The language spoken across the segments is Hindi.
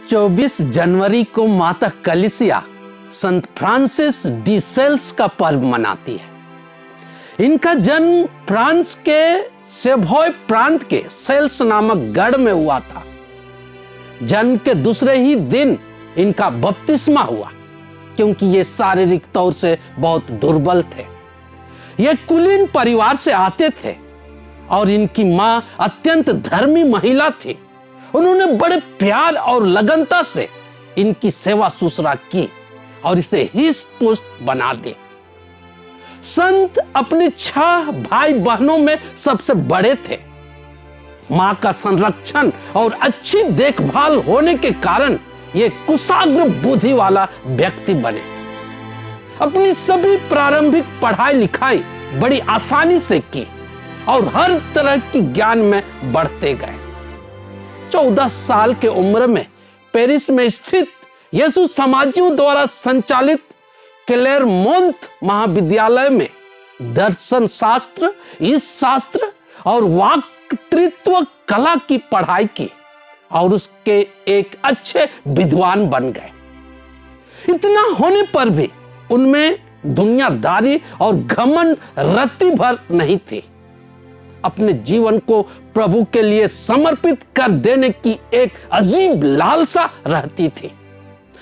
24 जनवरी को माता कलीसिया संत फ्रांसिस डी सेल्स का पर्व मनाती है। इनका जन्म फ्रांस के सेवॉय प्रांत के सेल्स नामक गढ़ में हुआ था। जन्म के दूसरे ही दिन इनका बपतिस्मा हुआ, क्योंकि ये शारीरिक तौर से बहुत दुर्बल थे। ये कुलीन परिवार से आते थे और इनकी मां अत्यंत धर्मी महिला थी। उन्होंने बड़े प्यार और लगनता से इनकी सेवा शुश्रूषा की और इसे हिष्ट पुष्ट बना दी। संत अपने 6 भाई बहनों में सबसे बड़े थे। मां का संरक्षण और अच्छी देखभाल होने के कारण ये कुशाग्र बुद्धि वाला व्यक्ति बने। अपनी सभी प्रारंभिक पढ़ाई लिखाई बड़ी आसानी से की और हर तरह की ज्ञान में बढ़ते गए। 14 साल के उम्र में पेरिस में स्थित यीशु समाजियों द्वारा संचालित क्लेरमोंत महाविद्यालय में दर्शन शास्त्र, इस शास्त्र और वक्तृत्व कला की पढ़ाई की और उसके एक अच्छे विद्वान बन गए। इतना होने पर भी उनमें दुनियादारी और घमंड रत्ती भर नहीं थी। अपने जीवन को प्रभु के लिए समर्पित कर देने की एक अजीब लालसा रहती थी।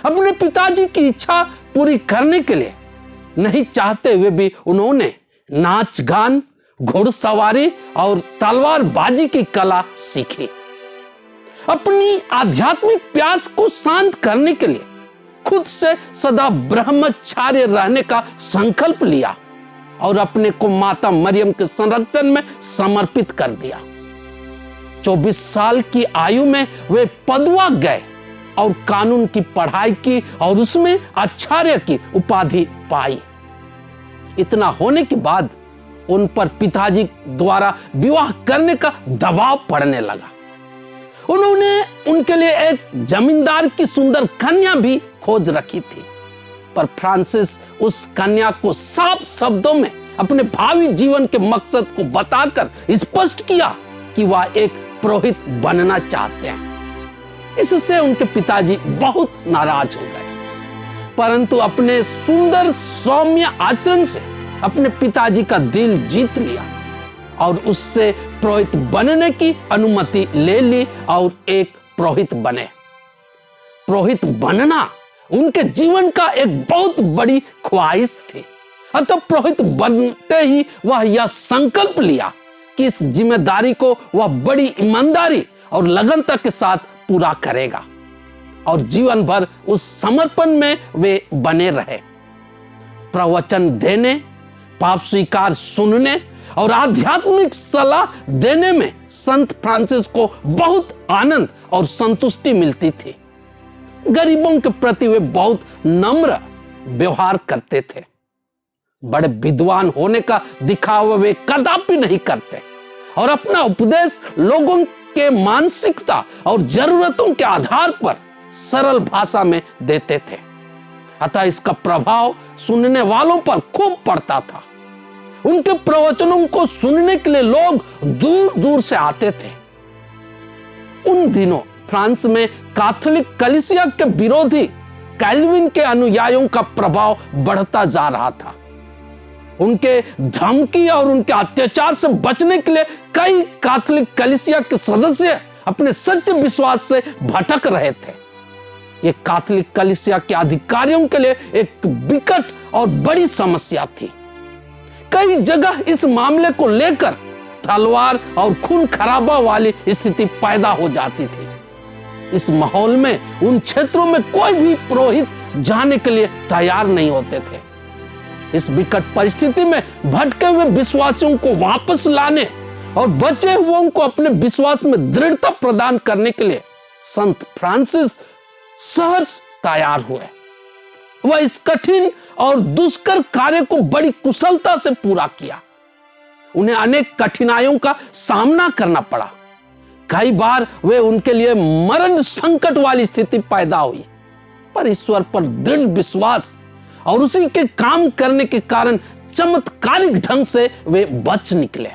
अपने पिताजी की इच्छा पूरी करने के लिए नहीं चाहते हुए भी उन्होंने नाच गान, घुड़सवारी और तलवारबाजी की कला सीखी। अपनी आध्यात्मिक प्यास को शांत करने के लिए खुद से सदा ब्रह्मचार्य रहने का संकल्प लिया और अपने को माता मरियम के संरक्षण में समर्पित कर दिया। 24 साल की आयु में वे पदुआ गए और कानून की पढ़ाई की और उसमें आचार्य की उपाधि पाई। इतना होने के बाद उन पर पिताजी द्वारा विवाह करने का दबाव पड़ने लगा। उन्होंने उनके लिए एक जमींदार की सुंदर कन्या भी खोज रखी थी, पर फ्रांसिस उस कन्या को साफ शब्दों में अपने भावी जीवन के मकसद को बताकर स्पष्ट किया कि वह एक पुरोहित बनना चाहते हैं। इससे उनके पिताजी बहुत नाराज हो गए, परंतु अपने सुंदर सौम्य आचरण से अपने पिताजी का दिल जीत लिया और उससे पुरोहित बनने की अनुमति ले ली और एक पुरोहित बने। पुरोहित बनना उनके जीवन का एक बहुत बड़ी ख्वाहिश थी। अतः पुरोहित बनते ही वह यह संकल्प लिया कि इस जिम्मेदारी को वह बड़ी ईमानदारी और लगनता के साथ पूरा करेगा और जीवन भर उस समर्पण में वे बने रहे। प्रवचन देने, पाप स्वीकार सुनने और आध्यात्मिक सलाह देने में संत फ्रांसिस को बहुत आनंद और संतुष्टि मिलती थी। गरीबों के प्रति वे बहुत नम्र व्यवहार करते थे। बड़े विद्वान होने का दिखावा वे कदापि नहीं करते और अपना उपदेश लोगों के मानसिकता और जरूरतों के आधार पर सरल भाषा में देते थे। अतः इसका प्रभाव सुनने वालों पर खूब पड़ता था। उनके प्रवचनों को सुनने के लिए लोग दूर दूर से आते थे। उन दिनों फ्रांस में कैथोलिक कलीसिया के विरोधी कैल्विन के अनुयायियों का प्रभाव बढ़ता जा रहा था। उनके धमकी और उनके अत्याचार से बचने के लिए कई कैथोलिक कलीसिया के सदस्य अपने सच्चे विश्वास से भटक रहे थे। ये कैथोलिक कलीसिया के अधिकारियों के लिए एक विकट और बड़ी समस्या थी। कई जगह इस मामले को लेकर तलवार और खून खराबा वाली स्थिति पैदा हो जाती थी। इस माहौल में उन क्षेत्रों में कोई भी पुरोहित जाने के लिए तैयार नहीं होते थे। इस विकट परिस्थिति में भटके हुए विश्वासियों को वापस लाने और बचे हुओं को अपने विश्वास में दृढ़ता प्रदान करने के लिए संत फ्रांसिस सहर्ष तैयार हुए। वह इस कठिन और दुष्कर कार्य को बड़ी कुशलता से पूरा किया। उन्हें अनेक कठिनाइयों का सामना करना पड़ा। कई बार वे उनके लिए मरण संकट वाली स्थिति पैदा हुई, पर ईश्वर पर दृढ़ विश्वास और उसी के काम करने के कारण चमत्कारिक ढंग से वे बच निकले।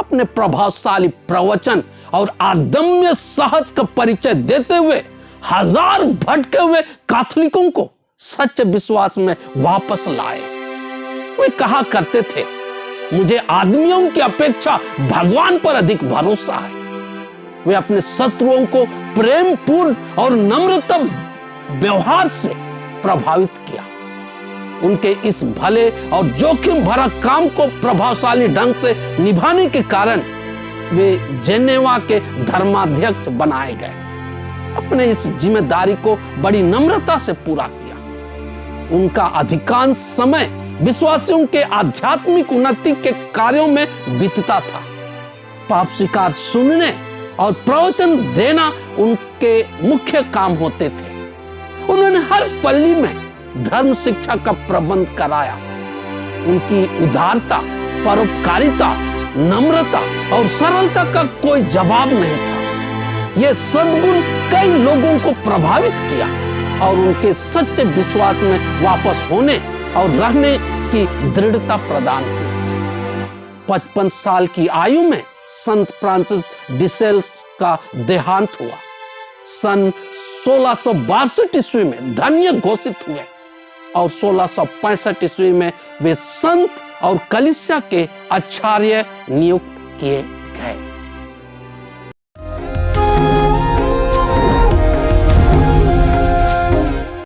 अपने प्रभावशाली प्रवचन और अदम्य साहस का परिचय देते हुए हजार भटके हुए कैथोलिकों को सच्चे विश्वास में वापस लाए। वे कहा करते थे, मुझे आदमियों की अपेक्षा भगवान पर अधिक भरोसा है। वे अपने शत्रुओं को प्रेम पूर्ण और नम्रता व्यवहार से प्रभावित किया। उनके इस भले और जोखिम भरा काम को प्रभावशाली ढंग से निभाने के कारण वे जेनेवा के धर्माध्यक्ष बनाए गए। अपने इस जिम्मेदारी को बड़ी नम्रता से पूरा किया। उनका अधिकांश समय विश्वासियों के आध्यात्मिक उन्नति के कार्यों में बीतता था। पाप स्वीकार सुनने और प्रवचन देना उनके मुख्य काम होते थे। उन्होंने हर पल्ली में धर्म शिक्षा का प्रबंध कराया। उनकी उदारता, परोपकारिता, नम्रता और सरलता का कोई जवाब नहीं था। यह सद्गुण कई लोगों को प्रभावित किया और उनके सच्चे विश्वास में वापस होने और रहने की दृढ़ता प्रदान की। 55 साल की आयु में संत फ्रांसिस डी सेल्स का देहांत हुआ। सन 1662 ईस्वी में धन्य घोषित हुए और 1665 ईस्वी में वे संत और कलीसिया के आचार्य नियुक्त किए गए।